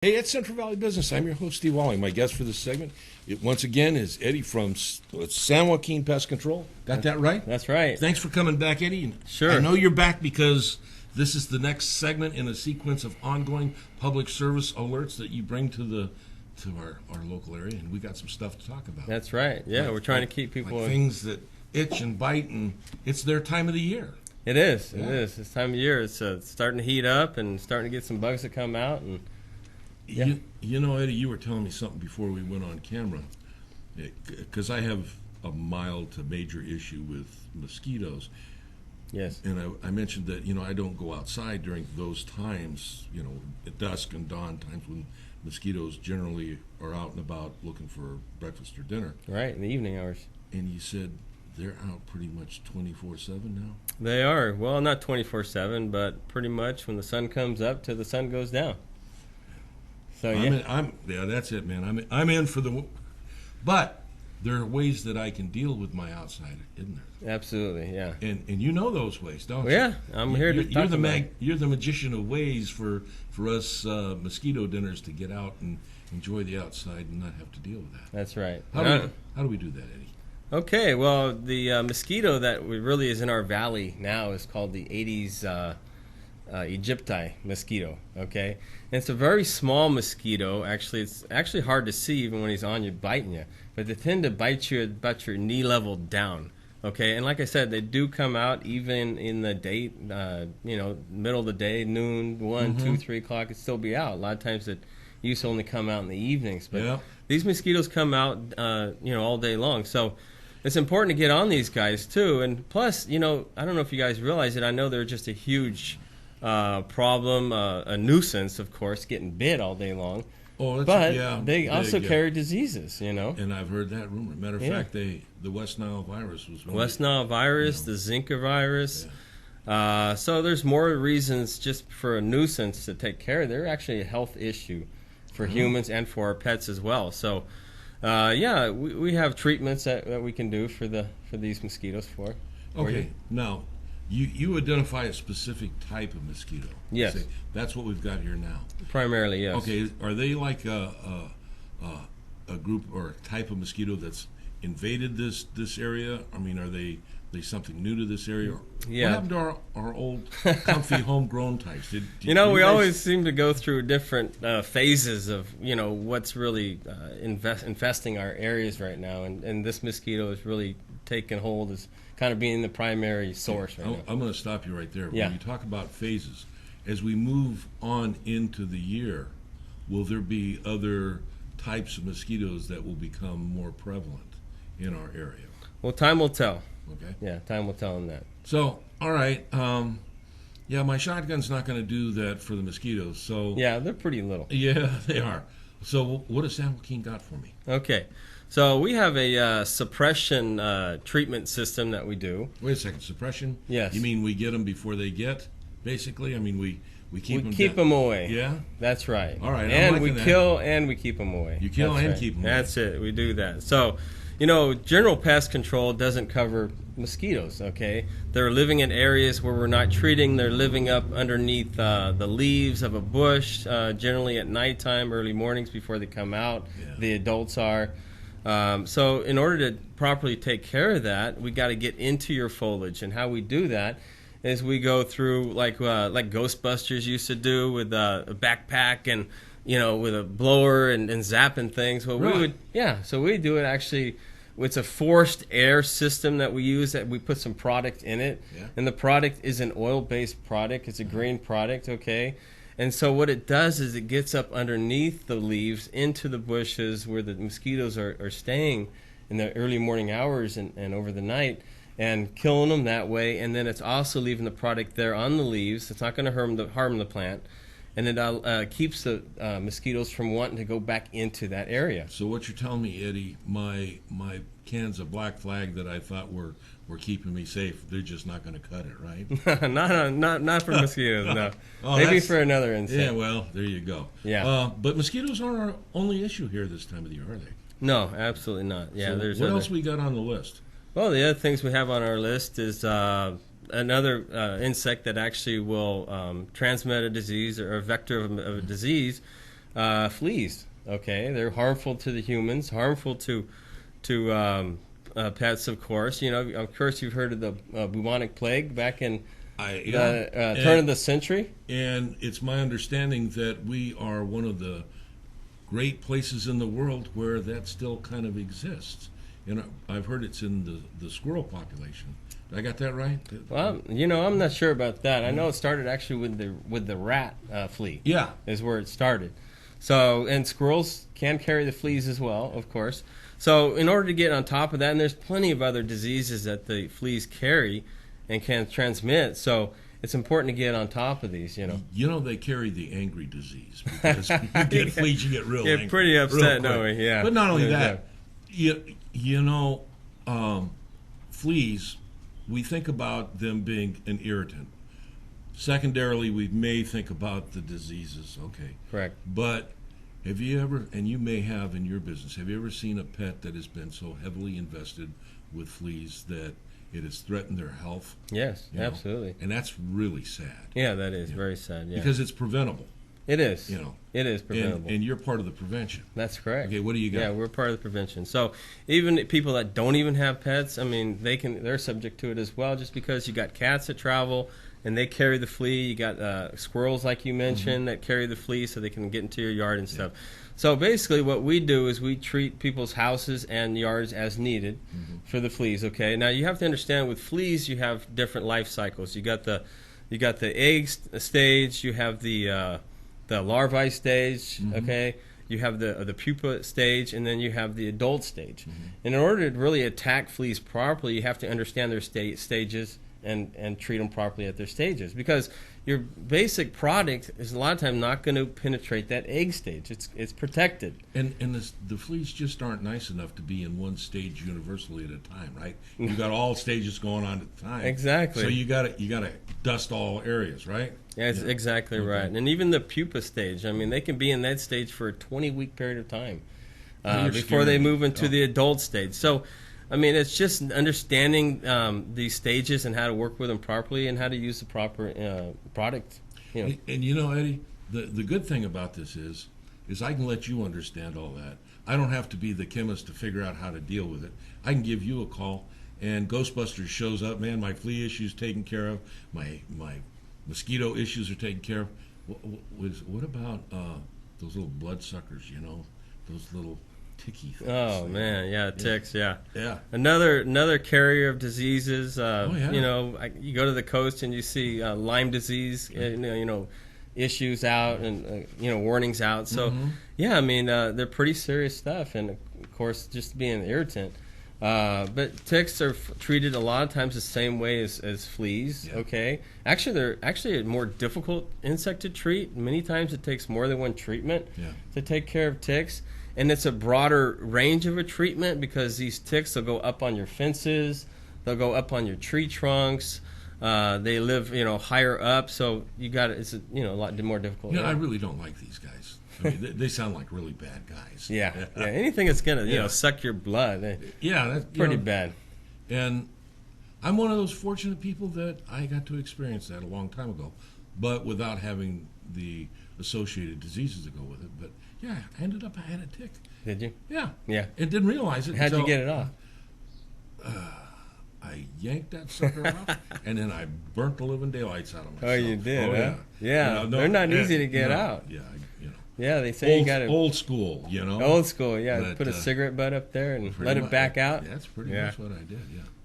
Hey, it's Central Valley Business. I'm your host, Steve Walling. My guest for this segment, once again, is Eddie from San Joaquin Pest Control. Got that right? That's right. Thanks for coming back, Eddie. Sure. I know you're back because this is the next segment in a sequence of ongoing public service alerts that you bring to our local area, and we got some stuff to talk about. That's right. Yeah, we're trying to keep people like things that itch and bite, and it's their time of the year. It is. Yeah. It is. This time of year, it's starting to heat up and starting to get some bugs that come out. And yeah. You know, Eddie, you were telling me something before we went on camera, because I have a mild to major issue with mosquitoes. Yes. And I mentioned that, I don't go outside during those times, at dusk and dawn, times when mosquitoes generally are out and about looking for breakfast or dinner. Right, in the evening hours. And you said they're out pretty much 24/7 now? They are. Well, not 24/7, but pretty much when the sun comes up till the sun goes down. So yeah, that's it, man. I'm in for the, but there are ways that I can deal with my outside, isn't there? Absolutely, yeah. And you know those ways, don't you? Yeah, I'm here to talk about it. You're the magician of ways for us mosquito dinners to get out and enjoy the outside and not have to deal with that. That's right. How do we do that, Eddie? Okay, well, the mosquito that really is in our valley now is called the Aedes aegypti mosquito. Okay, and it's a very small mosquito. Actually, it's actually hard to see even when he's on you, biting you. But they tend to bite you about your knee level down. Okay, and like I said, they do come out even in the day. Middle of the day, noon, 1, 2, 3 o'clock. It'd still be out. A lot of times it used to only come out in the evenings, but these mosquitoes come out, all day long. So it's important to get on these guys too. And plus, I don't know if you guys realize it. I know they're just a huge problem, a nuisance, of course, getting bit all day long. Oh, but they also carry diseases, And I've heard that rumor. Matter of fact, the West Nile virus was one. West Nile virus, the Zika virus. Yeah. So there's more reasons just for a nuisance to take care of. They're actually a health issue for humans and for our pets as well. So, we have treatments that we can do for these mosquitoes for. Okay, now. You identify a specific type of mosquito. Yes. Say, that's what we've got here now. Primarily, yes. Okay, are they like a group or a type of mosquito that's invaded this area? I mean, are they something new to this area? Yeah. What happened to our old comfy homegrown types? We always seem to go through different phases of, what's really infesting our areas right now. And this mosquito is really taking hold as kind of being the primary source right now. I'm going to stop you right there. Yeah. When you talk about phases, as we move on into the year, will there be other types of mosquitoes that will become more prevalent in our area? Well, time will tell. Okay. Yeah, time will tell on that. So, all right. My shotgun's not going to do that for the mosquitoes. So yeah, they're pretty little. Yeah, they are. So what has San Joaquin got for me? Okay. So we have a suppression treatment system that we do. Wait a second, suppression? Yes. You mean we get them before they get, basically? I mean, we keep them keep them away. Yeah? That's right. All right, and we kill and we keep them away. You kill and keep them away. That's it. We do that. So, general pest control doesn't cover mosquitoes, okay? They're living in areas where we're not treating. They're living up underneath the leaves of a bush, generally at nighttime, early mornings before they come out. Yeah. The adults are. So in order to properly take care of that, we got to get into your foliage, and how we do that is we go through like Ghostbusters used to do with a backpack and with a blower and zapping things. Well, really? So we do it actually. It's a forced air system that we use. That we put some product in it, and the product is an oil-based product. It's a green product, okay. And so what it does is it gets up underneath the leaves into the bushes where the mosquitoes are staying in the early morning hours and over the night, and killing them that way. And then it's also leaving the product there on the leaves. It's not going to harm the plant. And it keeps the mosquitoes from wanting to go back into that area. So what you're telling me, Eddie, my cans of Black Flag that I thought were keeping me safe, they're just not going to cut it, right? not for mosquitoes, no. Maybe for another insect. Yeah, well, there you go. Yeah. But mosquitoes aren't our only issue here this time of the year, are they? No, absolutely not. Yeah. So what else we got on the list? Well, the other things we have on our list is another insect that actually will transmit a disease or a vector of a disease fleas. Okay, they're harmful to the humans, harmful to pets, of course. Of course, you've heard of the bubonic plague back in the turn of the century. And it's my understanding that we are one of the great places in the world where that still kind of exists. And I've heard it's in the squirrel population. Did I got that right? Well, I'm not sure about that. I know it started actually with the rat flea. Yeah, is where it started. So, and squirrels can carry the fleas as well, of course. So, in order to get on top of that, and there's plenty of other diseases that the fleas carry and can transmit. So, it's important to get on top of these. They carry the angry disease because you get fleas, you get real angry. Get pretty upset, don't we? Yeah. But not only that, fleas. We think about them being an irritant. Secondarily, we may think about the diseases. Okay. Correct. But have you ever, and you may have in your business, have you ever seen a pet that has been so heavily invested with fleas that it has threatened their health? Yes, absolutely. And that's really sad. Yeah, that is very sad. Yeah. Because it's preventable. It is. It is preventable. And you're part of the prevention. That's correct. Okay, what do you got? Yeah, we're part of the prevention. So even people that don't even have pets, I mean, they're subject to it as well. Just because you got cats that travel and they carry the flea, you got squirrels like you mentioned that carry the flea, so they can get into your yard and stuff. So basically, what we do is we treat people's houses and yards as needed for the fleas. Okay. Now you have to understand, with fleas, you have different life cycles. You got the egg stage. You have the larvae stage, okay? You have the pupa stage, and then you have the adult stage. And in order to really attack fleas properly, you have to understand their stages and treat them properly at their stages. Because your basic product is a lot of times not going to penetrate that egg stage. It's protected. And the fleas just aren't nice enough to be in one stage universally at a time, right? You've got all stages going on at the time. Exactly. So you got to dust all areas, right? Yeah, that's exactly right. And even the pupa stage, I mean, they can be in that stage for a 20-week period of time before they move into the adult stage. So, I mean, it's just understanding these stages and how to work with them properly and how to use the proper product. And Eddie, the good thing about this is I can let you understand all that. I don't have to be the chemist to figure out how to deal with it. I can give you a call, and Ghostbusters shows up. Man, my flea issue's taken care of. My mosquito issues are taken care of. What about those little bloodsuckers? Those little ticky things. Oh man, ticks. Yeah. Another carrier of diseases. You go to the coast and you see Lyme disease. Issues out and warnings out. So I mean they're pretty serious stuff, and of course just being an irritant. But ticks are treated a lot of times the same way as fleas. Yeah. Okay, they're a more difficult insect to treat. Many times it takes more than one treatment to take care of ticks, and it's a broader range of a treatment because these ticks will go up on your fences, they'll go up on your tree trunks. They live higher up, so it's a lot more difficult. I really don't like these guys. I mean, they sound like really bad guys. Yeah. Anything that's gonna suck your blood. That's pretty bad. And I'm one of those fortunate people that I got to experience that a long time ago, but without having the associated diseases that go with it. But I ended up I had a tick. Did you? Yeah. Yeah. And didn't realize it. How'd you get it off? I yanked that sucker off, and then I burnt the living daylights out of myself. Oh, you did? Oh, huh? Yeah. They're not easy to get out. Yeah. Yeah, they say you got to old school, Old school, yeah. But, put a cigarette butt up there and let it back out. That's pretty much what I did.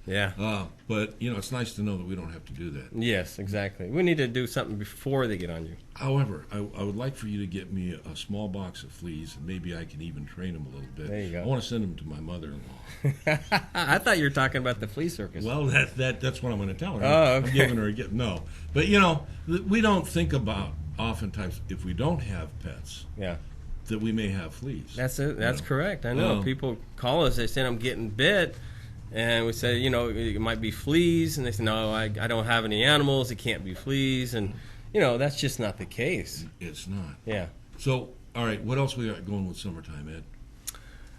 Yeah. But it's nice to know that we don't have to do that. Yes, exactly. We need to do something before they get on you. However, I would like for you to get me a small box of fleas, and maybe I can even train them a little bit. There you go. I want to send them to my mother-in-law. I thought you were talking about the flea circus. Well, that's what I'm going to tell her. Oh, okay. I'm giving her a gift. No, but we don't think about oftentimes if we don't have pets. Yeah. That we may have fleas. That's it. That's correct. I know. People call us. They say, I'm getting bit. And we say, it might be fleas. And they say, no, I don't have any animals. It can't be fleas. And, that's just not the case. It's not. Yeah. So, all right, what else we got going with summertime, Ed?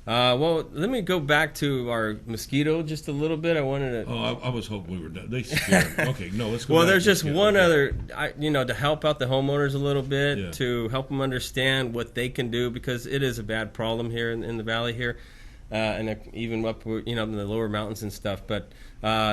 Well, let me go back to our mosquito just a little bit. I wanted to. Oh, I was hoping we were done. They scared me. Okay, no, let's go. Well, back there's to just one other, to help out the homeowners a little bit, to help them understand what they can do, because it is a bad problem here in the valley here, and even up, in the lower mountains and stuff. But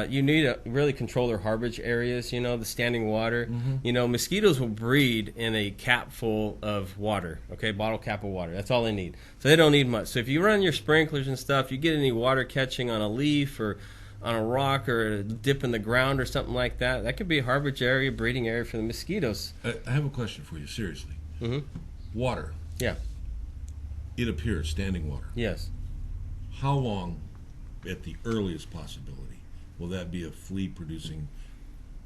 you need to really control their harbor areas. The standing water. Mm-hmm. Mosquitoes will breed in a cap full of water. Okay, bottle cap of water. That's all they need. So they don't need much. So if you run your sprinklers and stuff, you get any water catching on a leaf or on a rock or a dip in the ground or something like that, that could be a harbor area, breeding area for the mosquitoes. I have a question for you, seriously. Mm-hmm. Water. Yeah. It appears, standing water. Yes. How long, at the earliest possibility, will that be a flea-producing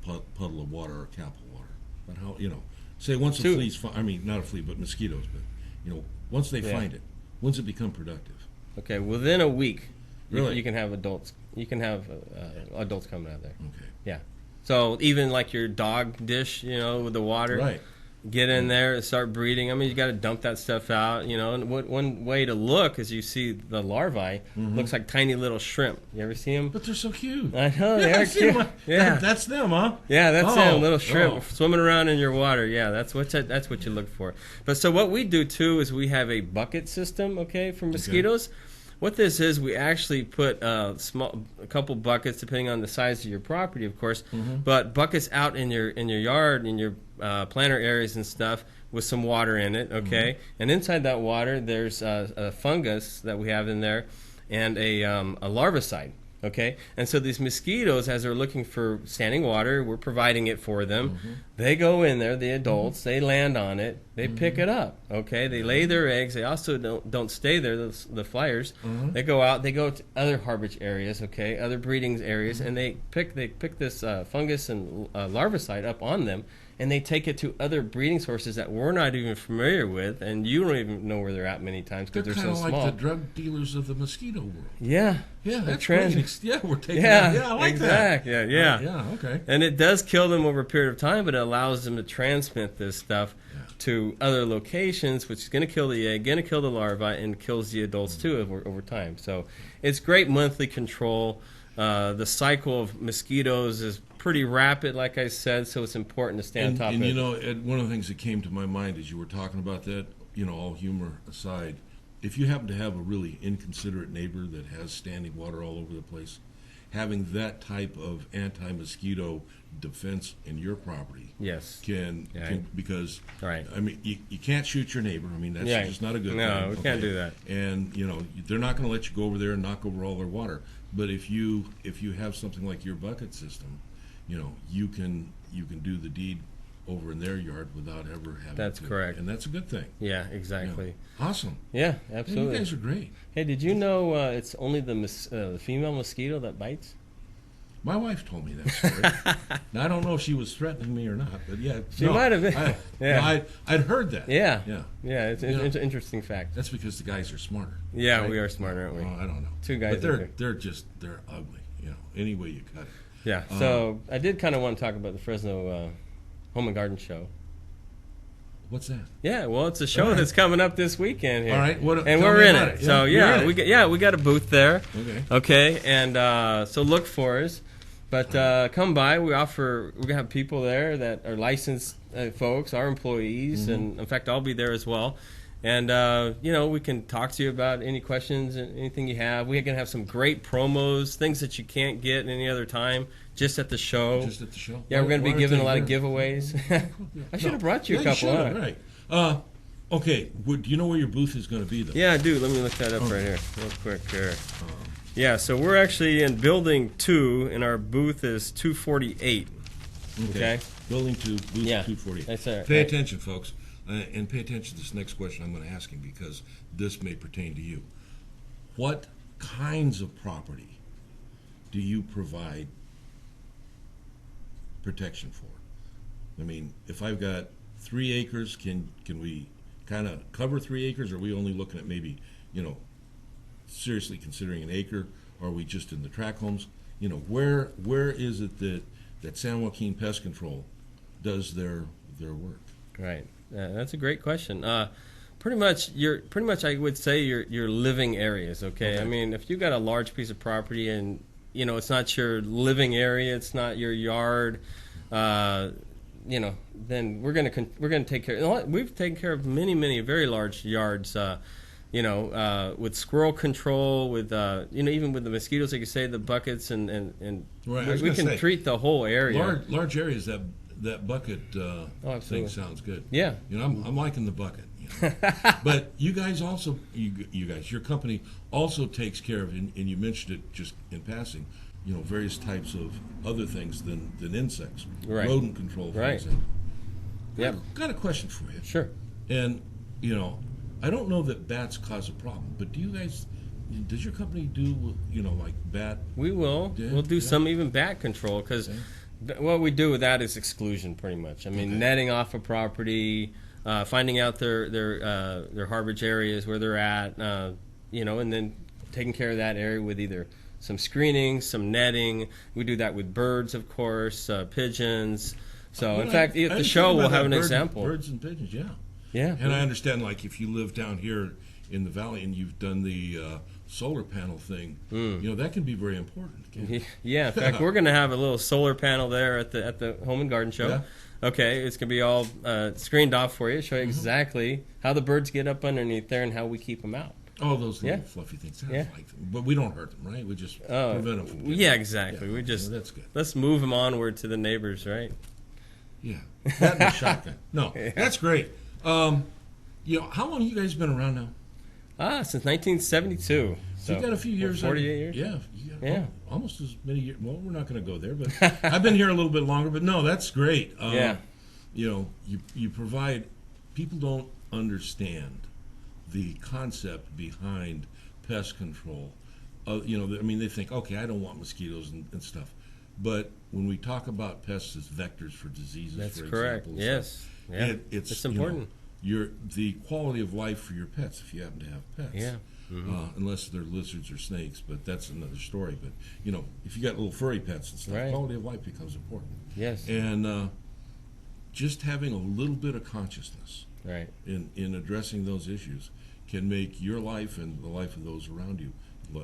puddle of water or cap of water? But how, say once a flea's, not a flea, but mosquitoes, but, once they find it, when's it become productive? Okay, within a week, Really? you can have adults. You can have adults coming out there. Okay. Yeah. So even like your dog dish, with the water. Right. Get in there and start breeding. You got to dump that stuff out, And one way to look is you see the larvae looks like tiny little shrimp. You ever see them? But they're so cute. I know, Yeah, they're cute. Yeah, that's them, huh? Yeah, that's them, little shrimp Oh. swimming around in your water. Yeah, that's what you look for. But so what we do too is we have a bucket system, for mosquitoes. Okay. What this is, we actually put a couple buckets, depending on the size of your property, of course, but buckets out in your yard, in your planter areas and stuff, with some water in it, and inside that water there's a fungus that we have in there, and a larvicide. Okay, and so these mosquitoes, as they're looking for standing water, we're providing it for them. They go in there, the adults, they land on it, they pick it up. Okay, they lay their eggs. They also don't stay there. The flyers, they go out. They go to other harbage areas. Okay, other breeding areas, and they pick this fungus and larvicide up on them. And they take it to other breeding sources that we're not even familiar with, and you don't even know where they're at many times because they're so small. They're kind of like the drug dealers of the mosquito world. Yeah. Yeah, that's great. Yeah, we're taking that. Yeah, I like that. Yeah, yeah. Yeah, okay. And it does kill them over a period of time, but it allows them to transmit this stuff to other locations, which is going to kill the egg, going to kill the larvae, and kills the adults too over time. So it's great monthly control. The cycle of mosquitoes is pretty rapid, like I said, so it's important to stay on top of it. And one of the things that came to my mind as you were talking about that, all humor aside, if you happen to have a really inconsiderate neighbor that has standing water all over the place, having that type of anti-mosquito defense in your property can because you can't shoot your neighbor. That's just not a good thing. No, we can't do that. And they're not going to let you go over there and knock over all their water. But if you have something like your bucket system, you can do the deed over in their yard without ever having That's correct. And that's a good thing. Yeah, exactly. Awesome. Yeah, absolutely. Hey, you guys are great. Hey, did you know it's only the female mosquito that bites? My wife told me that story. Now, I don't know if she was threatening me or not, but she might have been. I'd heard that. Yeah. It's an interesting fact. That's because the guys are smarter. Yeah, right? We are smart, aren't we? Oh, I don't know. Two guys. But they're ugly. Any way you cut it. Yeah. So I did kind of want to talk about the Fresno Home and Garden Show. What's that? Yeah, well, it's a show that's coming up this weekend here. All right, and we're in it. Yeah, so we got a booth there. Okay, and so look for us. But come by. We're gonna have people there that are licensed folks, our employees, and in fact, I'll be there as well. And we can talk to you about any questions and anything you have. We're gonna have some great promos, things that you can't get any other time, just at the show. Just at the show. Yeah, we're gonna be giving a lot of giveaways. I should have brought you a couple. Right. Okay. Do you know where your booth is going to be, though? Yeah, I do. Let me look that up right here, real quick here. Yeah, so we're actually in Building 2, and our booth is 248. Okay. Building 2, booth 248. That's it. Pay attention, folks. And pay attention to this next question I'm going to ask him, because this may pertain to you. What kinds of property do you provide protection for? If I've got 3 acres, can we kind of cover 3 acres, or are we only looking at maybe, seriously considering an acre, or are we just in the tract homes? Where is it that San Joaquin Pest Control does their work? Right. That's a great question. Pretty much I would say your living areas, okay? Okay. I mean, if you got a large piece of property and it's not your living area, it's not your yard, then we're gonna take care. We've taken care of many very large yards, with squirrel control, with even with the mosquitoes, like you say, the buckets and Right, we can treat the whole area. Large areas, that bucket thing sounds good. Yeah. I'm liking the bucket. But you guys also, your company also takes care of, and you mentioned it just in passing, various types of other things than insects. Right. Rodent control, for Right. example. Yeah. I've got a question for you. Sure. And, I don't know that bats cause a problem, but does your company do, like bat? We will. Yeah, We'll do yeah. some even bat control, because what we do with that is exclusion, pretty much. I mean, Okay. netting off a property, finding out their harborage areas, where they're at, and then taking care of that area with either some screening, some netting. We do that with birds, of course, pigeons. So, in fact, at the show, we'll have an example. Birds and pigeons, yeah. Yeah. And I understand, like, if you live down here in the valley and you've done the solar panel thing, that can be very important. Can't it? Yeah, in fact, we're going to have a little solar panel there at the Home and Garden Show. Yeah. Okay, it's going to be all screened off for you, show you exactly how the birds get up underneath there and how we keep them out. Oh, those little fluffy things. I like them. But we don't hurt them, right? We just prevent them from getting Yeah, exactly. Yeah, We just that's good. let's move them onward to the neighbors, right? Yeah, that and the shotgun. No, that's great. How long have you guys been around now? Since 1972. So you've got a few years. 48 years. Yeah, Yeah. almost as many years. Well, we're not going to go there, but I've been here a little bit longer. But no, that's great. Yeah. You provide. People don't understand the concept behind pest control. They think, okay, I don't want mosquitoes and stuff. But when we talk about pests as vectors for diseases, That's for correct. example, Yes. Yeah. it's important. The quality of life for your pets, if you happen to have pets. Yeah. Unless they're lizards or snakes, but that's another story. But if you got little furry pets and stuff, Right. quality of life becomes important. Yes. And just having a little bit of consciousness Right. in addressing those issues can make your life and the life of those around you,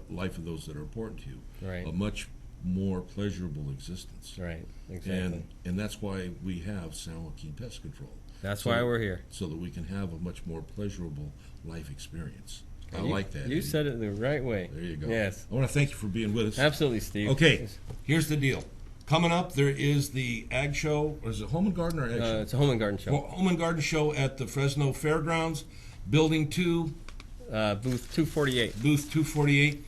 life of those that are important to you, Right. a much more pleasurable existence. Right. Exactly. And that's why we have San Joaquin Pest Control. That's So- why we're here. So that we can have a much more pleasurable life experience. I You- like that. You Eddie. said it the right way. There you go. Yes. I want to thank you for being with us. Absolutely, Steve. Okay, here's the deal. Coming up, there is the Ag Show, or is it Home and Garden or Ag Show? It's a Home and Garden Show. Home and Garden Show at the Fresno Fairgrounds, Building 2, Booth 248. Booth 248.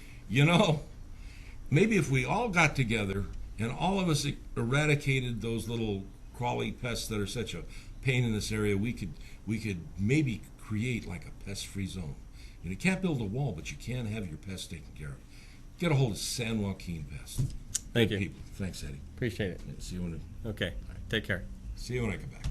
Maybe if we all got together and all of us eradicated those little crawly pests that are such a pain in this area, we could maybe create like a pest-free zone. You can't build a wall, but you can have your pests taken care of. Get a hold of San Joaquin Pest. Thank Good you. people. Thanks, Eddie. Appreciate it. See you when Okay. Take care. I come back.